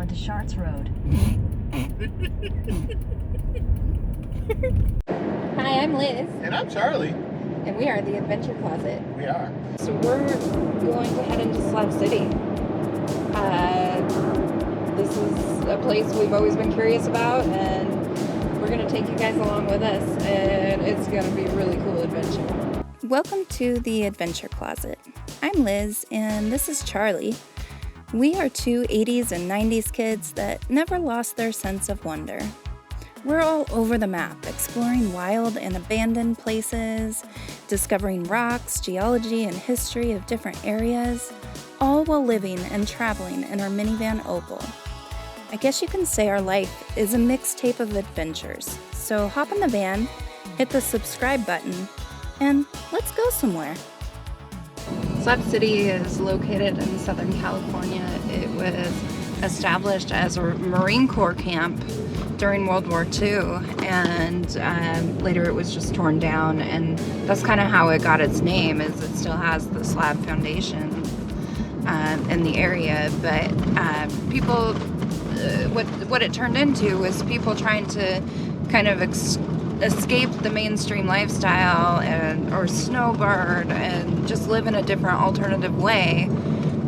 onto Sharts Road. Hi, I'm Liz, And I'm Charlie. and we are the Adventure Closet. We are. So we're going to head into Slab City. This is a place we've always been curious about, and we're going to take you guys along with us, and it's going to be a really cool adventure. Welcome to the Adventure Closet. I'm Liz, and this is Charlie. We are two 80s and 90s kids that never lost their sense of wonder. We're all over the map, exploring wild and abandoned places, discovering rocks, geology, and history of different areas, all while living and traveling in our minivan Opal. I guess you can say our life is a mixtape of adventures. So hop in the van, hit the subscribe button, and let's go somewhere. Slab City is located in Southern California. It was established as a Marine Corps camp during World War II, and later it was just torn down, and that's kind of how it got its name, is it still has the slab foundation in the area. But people, what it turned into was people trying to kind of escape the mainstream lifestyle or snowbird and just live in a different alternative way,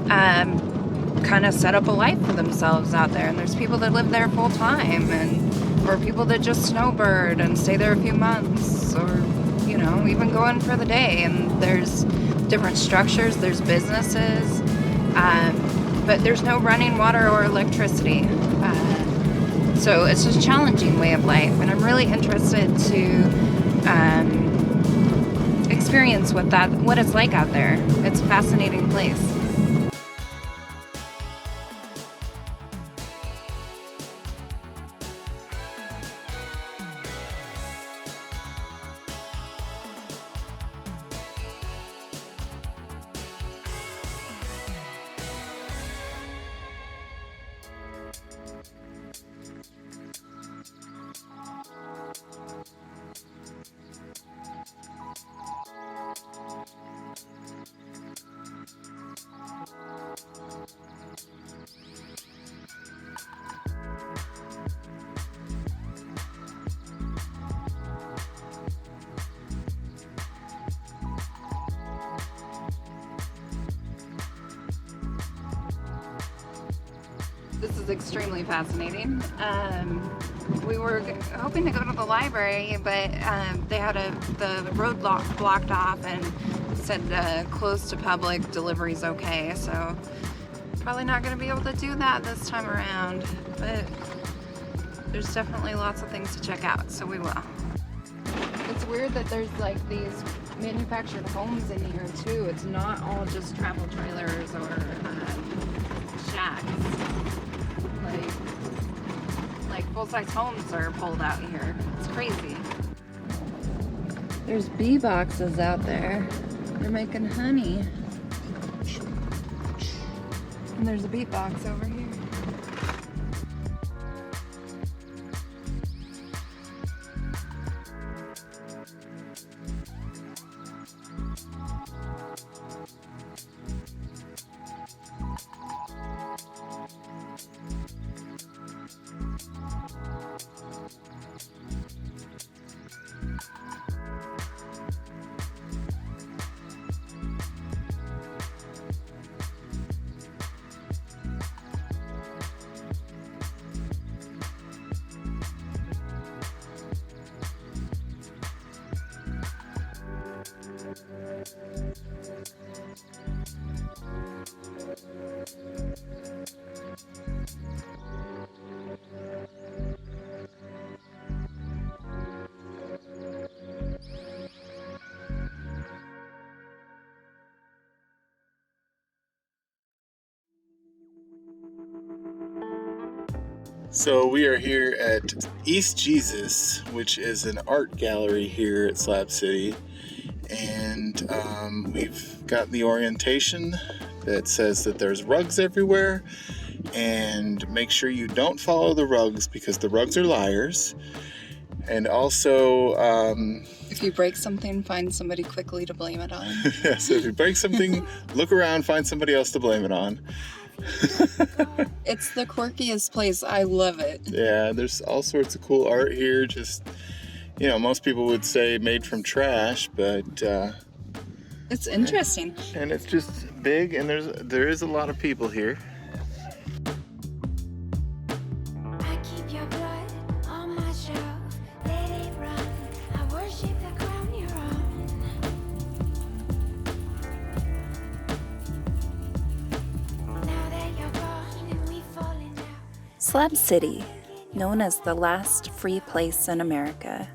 kind of set up a life for themselves out there. And there's people that live there full time, or people that just snowbird and stay there a few months, or even go in for the day. And there's different structures, there's businesses, but there's no running water or electricity. So it's just a challenging way of life, and I'm really interested to experience what it's like out there. It's a fascinating place. This is extremely fascinating. We were hoping to go to the library, but they had the road blocked off and said closed to public, delivery's okay. So probably not going to be able to do that this time around, but there's definitely lots of things to check out, so we will. It's weird that there's like these manufactured homes in here too. It's not all just travel trailers or shacks. Like full-size homes are pulled out here. It's crazy. There's bee boxes out there. They're making honey. And there's a bee box over here. So we are here at East Jesus, which is an art gallery here at Slab City. And we've got the orientation that says that there's rugs everywhere. And make sure you don't follow the rugs because the rugs are liars. And also... if you break something, find somebody quickly to blame it on. yeah, so if you break something, look around, find somebody else to blame it on. It's the quirkiest place. I love it. Yeah, there's all sorts of cool art here. Just, most people would say made from trash, but It's interesting. and it's just big, and there is a lot of people here. I keep your blood on my shelf, let it run. I worship the ground you're on. Now that you're gone and we've fallen down. Slab City, known as the last free place in America,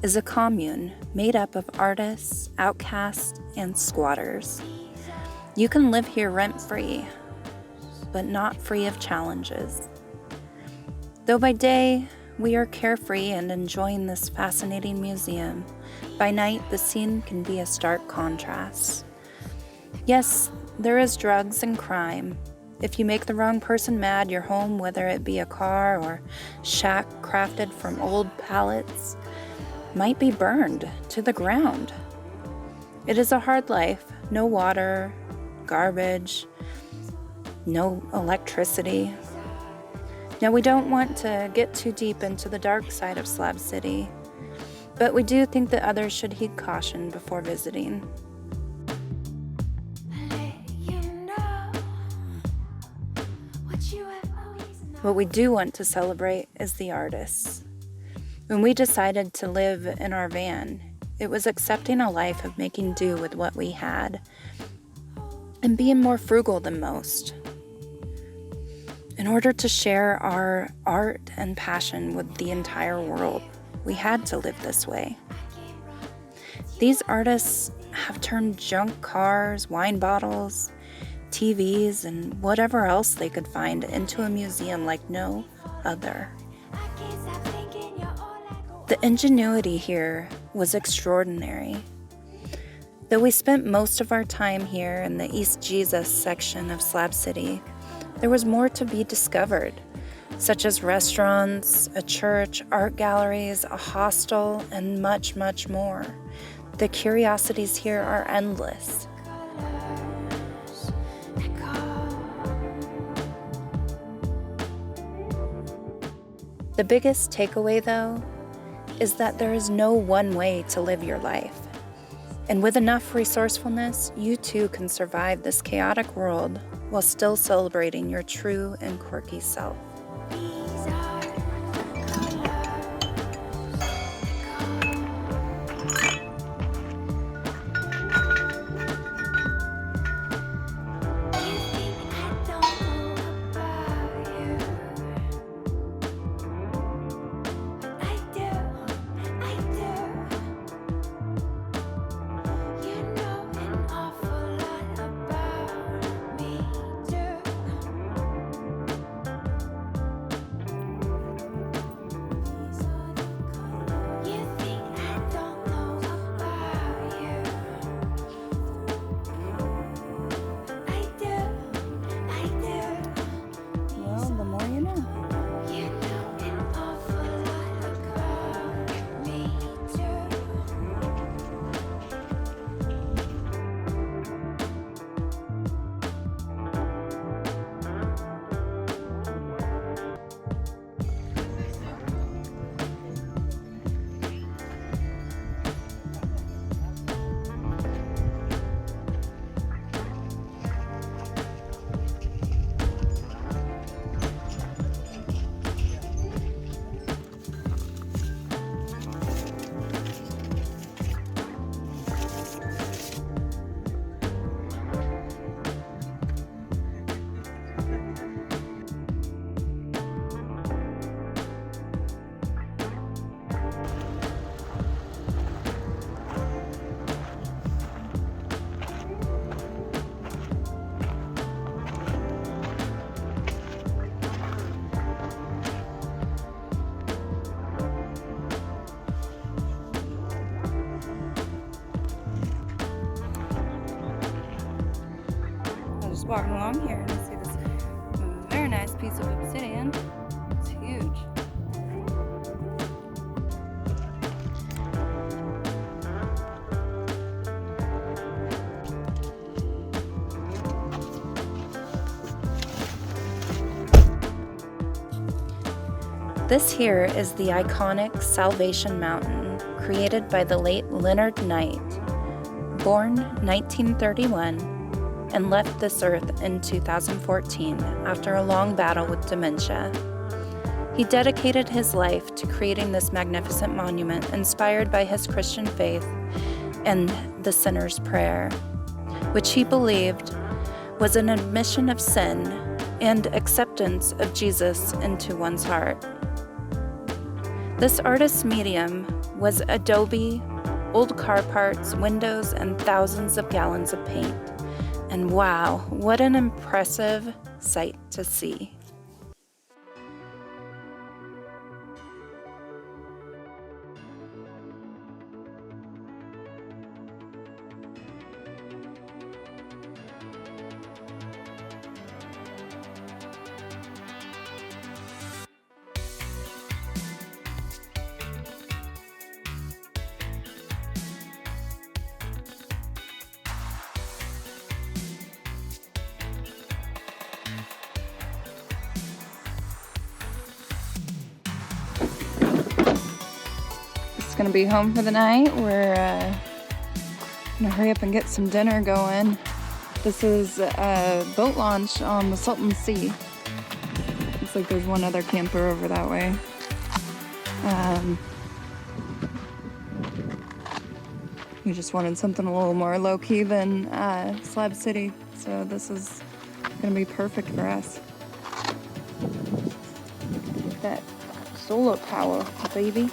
is a commune made up of artists, outcasts, and squatters. You can live here rent-free, but not free of challenges. Though by day, we are carefree and enjoying this fascinating museum, by night the scene can be a stark contrast. Yes, there is drugs and crime. If you make the wrong person mad, your home, whether it be a car or shack crafted from old pallets, might be burned to the ground. It is a hard life. No water, garbage, no electricity. Now, we don't want to get too deep into the dark side of Slab City, but we do think that others should heed caution before visiting. Let you know what you have always known. What we do want to celebrate is the artists. When we decided to live in our van, it was accepting a life of making do with what we had and being more frugal than most. In order to share our art and passion with the entire world, we had to live this way. These artists have turned junk cars, wine bottles, TVs, and whatever else they could find into a museum like no other. I can't stop thinking you're all like a The ingenuity here was extraordinary. Though we spent most of our time here in the East Jesus section of Slab City, there was more to be discovered, such as restaurants, a church, art galleries, a hostel, and much, much more. The curiosities here are endless. colors that call. The biggest takeaway, though, is that there is no one way to live your life. And with enough resourcefulness, you too can survive this chaotic world while still celebrating your true and quirky self. These are the colors that call. You think I don't know about you, but I do. You know an awful lot about me too. You think I don't know about you, I do. Well, the more you know. You know an awful lot about me too. I'm just walking along here and I see this very nice piece of obsidian. It's huge. This here is the iconic Salvation Mountain, created by the late Leonard Knight, born 1931, and left this earth in 2014 after a long battle with dementia. He dedicated his life to creating this magnificent monument inspired by his Christian faith and the sinner's prayer, which he believed was an admission of sin and acceptance of Jesus into one's heart. This artist's medium was adobe, old car parts, windows, and thousands of gallons of paint. And wow, what an impressive sight to see. Gonna be home for the night. We're gonna hurry up and get some dinner going. This is a boat launch on the Salton Sea. Looks like there's one other camper over that way. We just wanted something a little more low-key than Slab City, so this is gonna be perfect for us. Get that solar power, baby.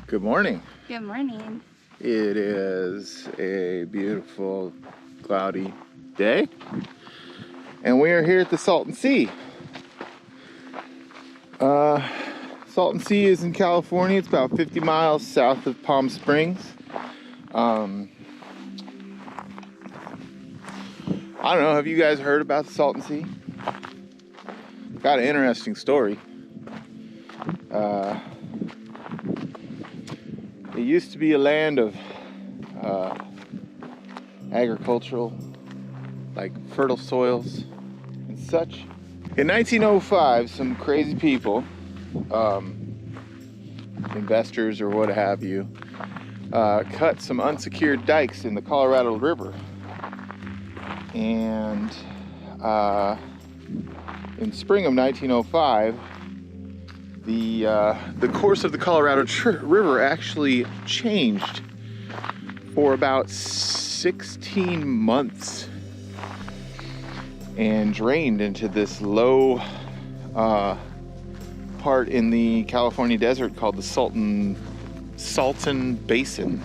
Good morning. Good morning. It is a beautiful, cloudy day, and we are here at the Salton Sea. Salton Sea is in California. It's about 50 miles south of Palm Springs. I don't know, have you guys heard about the Salton Sea? Got an interesting story. It used to be a land of agricultural, like fertile soils and such. In 1905, some crazy people, investors or what have you, cut some unsecured dikes in the Colorado River. And in spring of 1905, the course of the Colorado River actually changed for about 16 months and drained into this low part in the California desert called the Salton Basin,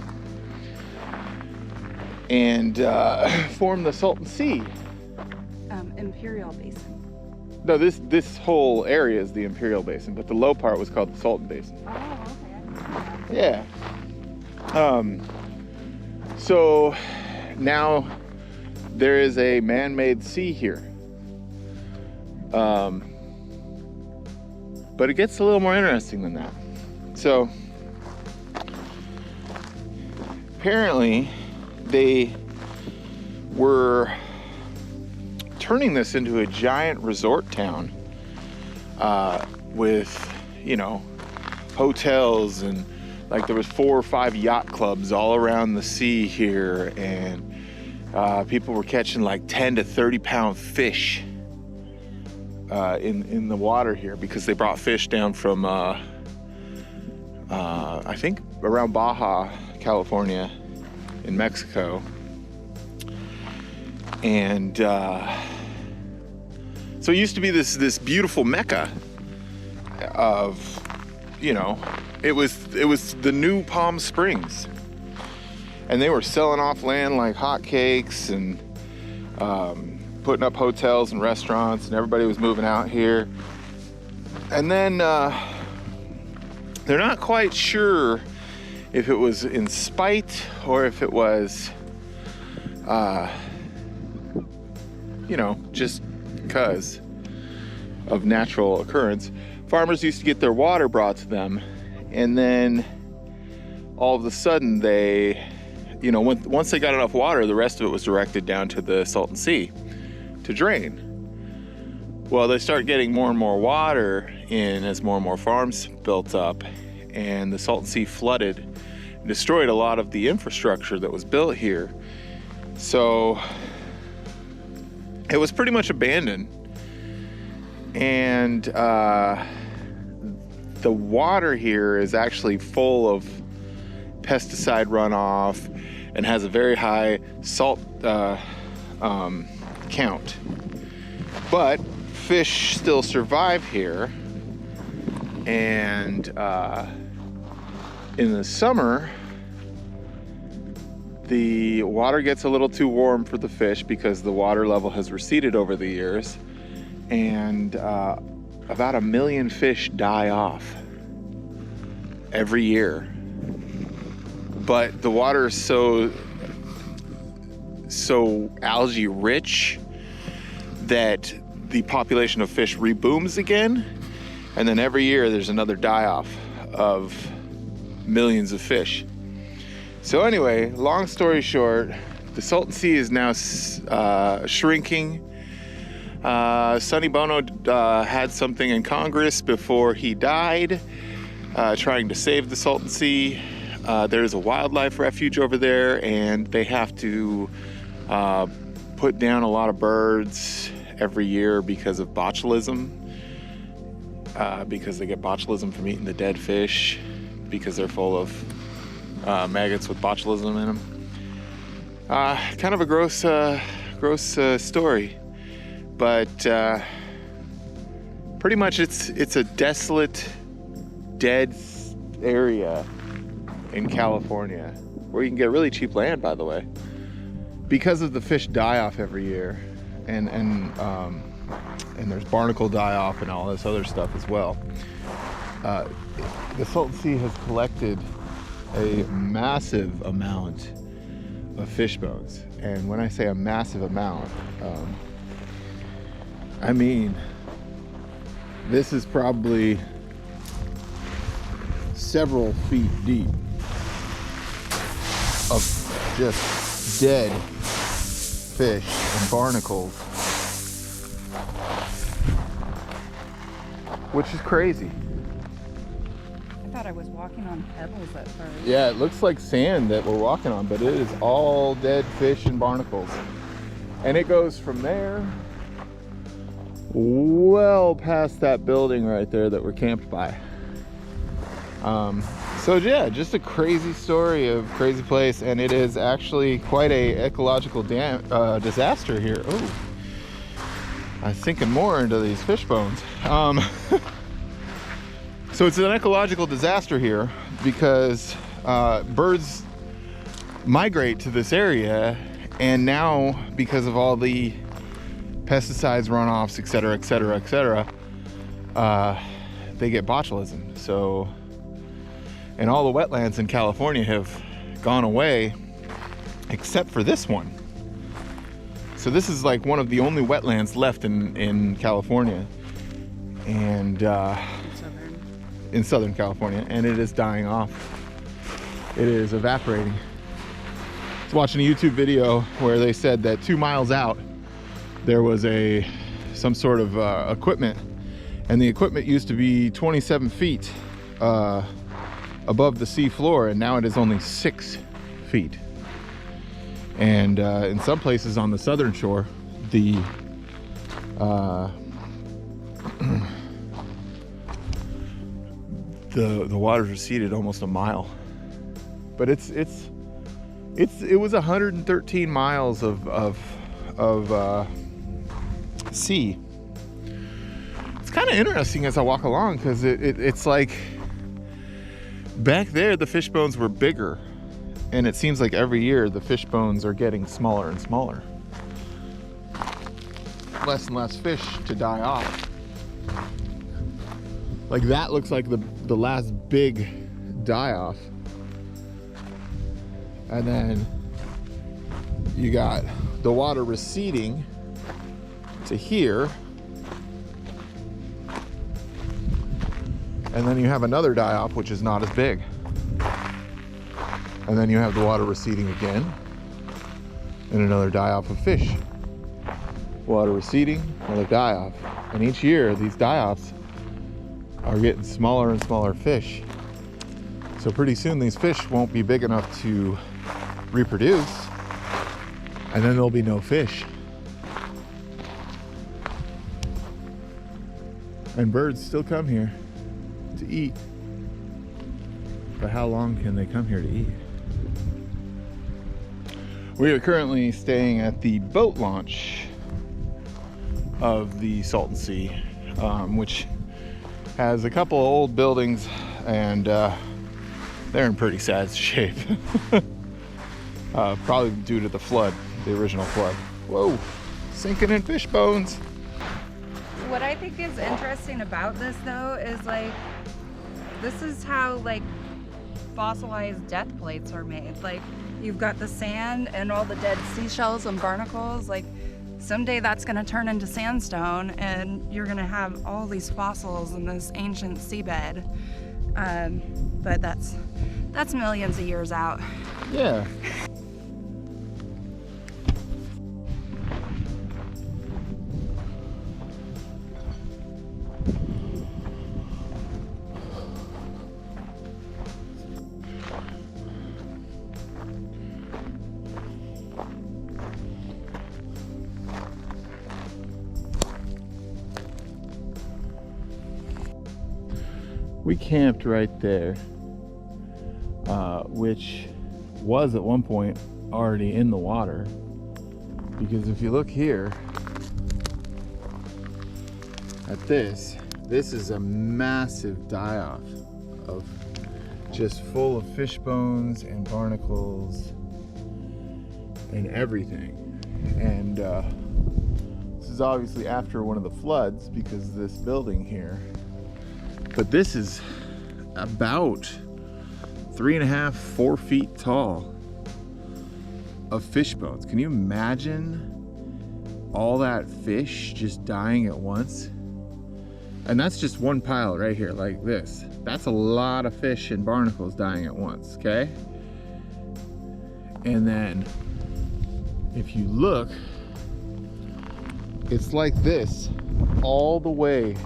and formed the Salton Sea. Imperial Basin. No, this whole area is the Imperial Basin, but the low part was called the Salton Basin. Oh, okay. Yeah. So now there is a man-made sea here. But it gets a little more interesting than that. So apparently they were turning this into a giant resort town with, hotels, and like there was 4 or 5 yacht clubs all around the sea here, and people were catching like 10 to 30 pound fish in the water here because they brought fish down from I think around Baja, California, in Mexico, And so it used to be this beautiful mecca of, you know, it was the new Palm Springs. And they were selling off land like hotcakes and putting up hotels and restaurants, and everybody was moving out here. And then they're not quite sure if it was in spite or if it was, you know, just because of natural occurrence. Farmers used to get their water brought to them, and then all of a sudden they, you know, once they got enough water, the rest of it was directed down to the Salton Sea to drain. Well, they start getting more and more water in as more and more farms built up, and the Salton Sea flooded and destroyed a lot of the infrastructure that was built here. So it was pretty much abandoned. And the water here is actually full of pesticide runoff and has a very high salt count. But fish still survive here. And in the summer, the water gets a little too warm for the fish because the water level has receded over the years. And about 1 million fish die off every year. But the water is so algae rich that the population of fish rebooms again, and then every year there's another die-off of millions of fish. So anyway, long story short, the Salton Sea is now shrinking. Sonny Bono had something in Congress before he died, trying to save the Salton Sea. There's a wildlife refuge over there, and they have to put down a lot of birds every year because of botulism, because they get botulism from eating the dead fish, because they're full of maggots with botulism in them. Kind of a gross story. But pretty much it's a desolate, dead area in California where you can get really cheap land, by the way, because of the fish die off every year, and there's barnacle die off and all this other stuff as well. The Salton Sea has collected a massive amount of fish bones, and when I say a massive amount, I mean, this is probably several feet deep of just dead fish and barnacles, which is crazy. I thought I was walking on pebbles at first. Yeah, it looks like sand that we're walking on, but it is all dead fish and barnacles. And it goes from there well past that building right there that we're camped by. So yeah, just a crazy story of crazy place, and it is actually quite a ecological disaster here. Oh, I'm thinking more into these fish bones. So it's an ecological disaster here because birds migrate to this area, and now because of all the pesticides, runoffs, etc., etc., etc., they get botulism. So, and all the wetlands in California have gone away except for this one. So this is like one of the only wetlands left in California, and in Southern California, and it is dying off. It is evaporating. I was watching a YouTube video where they said that 2 miles out there was some sort of equipment, and the equipment used to be 27 feet above the sea floor, and now it is only 6 feet. And in some places on the southern shore, the water's receded almost a mile. But it was 113 miles of of sea. It's kind of interesting as I walk along because it's like back there the fish bones were bigger, and it seems like every year the fish bones are getting smaller and smaller. Less and less fish to die off. Like that looks like the last big die off. And then you got the water receding to here. And then you have another die off which is not as big. And then you have the water receding again. And another die off of fish. Water receding, another die off. And each year these die offs are getting smaller and smaller fish. So pretty soon these fish won't be big enough to reproduce, and then there'll be no fish. And birds still come here to eat. But how long can they come here to eat? We are currently staying at the boat launch of the Salton Sea, which has a couple of old buildings, and they're in pretty sad shape. Probably due to the flood, the original flood. Whoa, sinking in fish bones. What I think is interesting about this though is like, this is how like fossilized death plates are made. Like you've got the sand and all the dead seashells and barnacles. Like someday that's gonna turn into sandstone and you're gonna have all these fossils in this ancient seabed. But that's millions of years out. Yeah. We camped right there, which was at one point already in the water, because if you look here at this is a massive die-off of just full of fish bones and barnacles and everything. And this is obviously after one of the floods, because this building here. But this is about 3.5, 4 feet tall of fish bones. Can you imagine all that fish just dying at once? And that's just one pile right here, like this. That's a lot of fish and barnacles dying at once, okay? And then if you look, it's like this all the way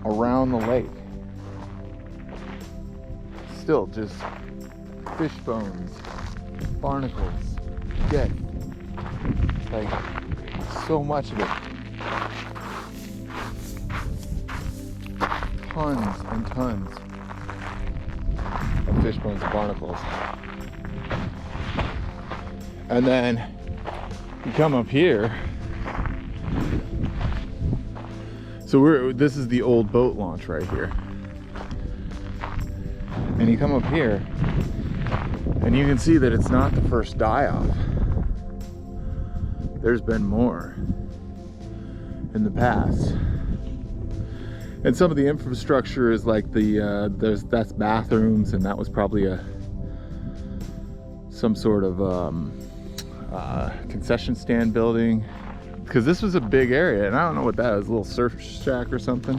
around the lake. Still just fish bones, barnacles, dead. Like so much of it. Tons and tons of fish bones and barnacles. And then you come up here. So this is the old boat launch right here. And you come up here and you can see that it's not the first die-off. There's been more in the past. And some of the infrastructure is like that's bathrooms, and that was probably some sort of concession stand building. Because this was a big area, and I don't know what that is, a little surf shack or something.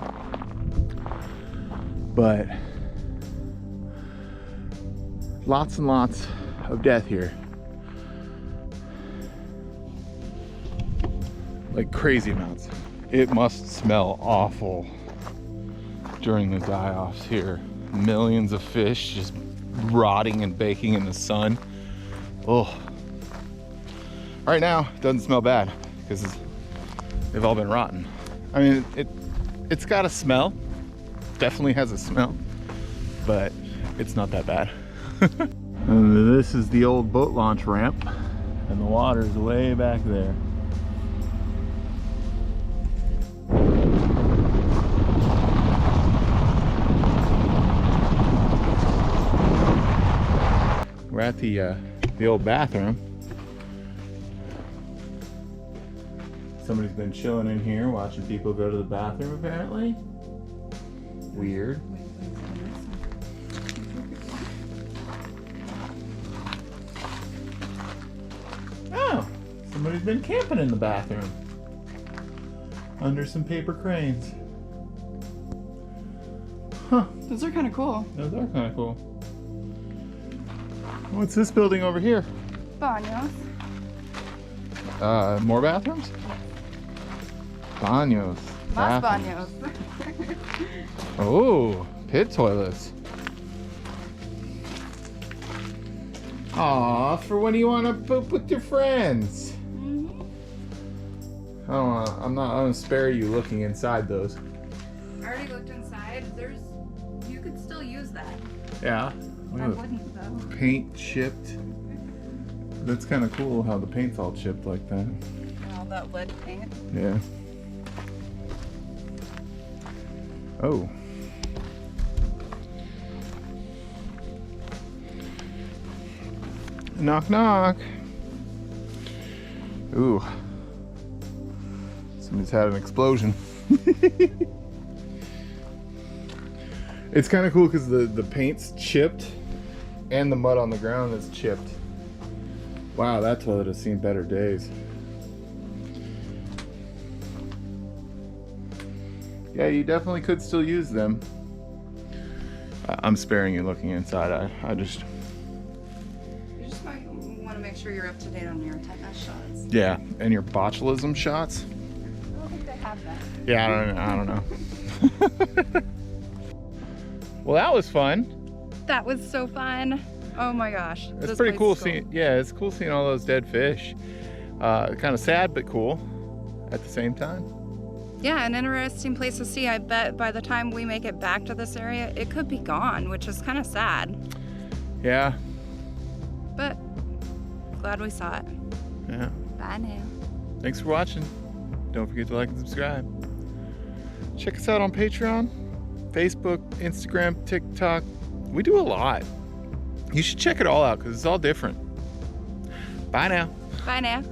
But lots and lots of death here. Like crazy amounts. It must smell awful during the die-offs here. Millions of fish just rotting and baking in the sun. Oh. Right now, it doesn't smell bad, because they've all been rotten. I mean, it's got a smell. Definitely has a smell, but it's not that bad. And this is the old boat launch ramp And the water's way back there. We're at the old bathroom. Somebody's been chilling in here watching people go to the bathroom apparently. Weird. Oh, somebody's been camping in the bathroom. Under some paper cranes. Huh. Those are kind of cool. Those are kind of cool. What's this building over here? Baños. More bathrooms? Baños. Más Bathrooms. baños. Oh, pit toilets. Aw, for when you want to poop with your friends. I'm not gonna spare you looking inside those. I already looked inside. You could still use that. Yeah. I wouldn't though. Paint chipped. That's kind of cool how the paint's all chipped like that. And all that lead paint. Yeah. Oh. Knock knock. Ooh. Somebody's had an explosion. It's kind of cool because the paint's chipped and the mud on the ground is chipped. Wow, that toilet has seen better days. Yeah, you definitely could still use them. I'm sparing you looking inside. I just... You just might want to make sure you're up to date on your tetanus shots. Yeah, and your botulism shots. I don't think they have that. Yeah, I don't know. Well, that was fun. That was so fun. Oh my gosh. It's This pretty place cool is seeing. Yeah, it's cool seeing all those dead fish. Kind of sad, but cool at the same time. Yeah, an interesting place to see. I bet by the time we make it back to this area, it could be gone, which is kind of sad. Yeah. But glad we saw it. Yeah. Bye now. Thanks for watching. Don't forget to like and subscribe. Check us out on Patreon, Facebook, Instagram, TikTok. We do a lot. You should check it all out because it's all different. Bye now. Bye now.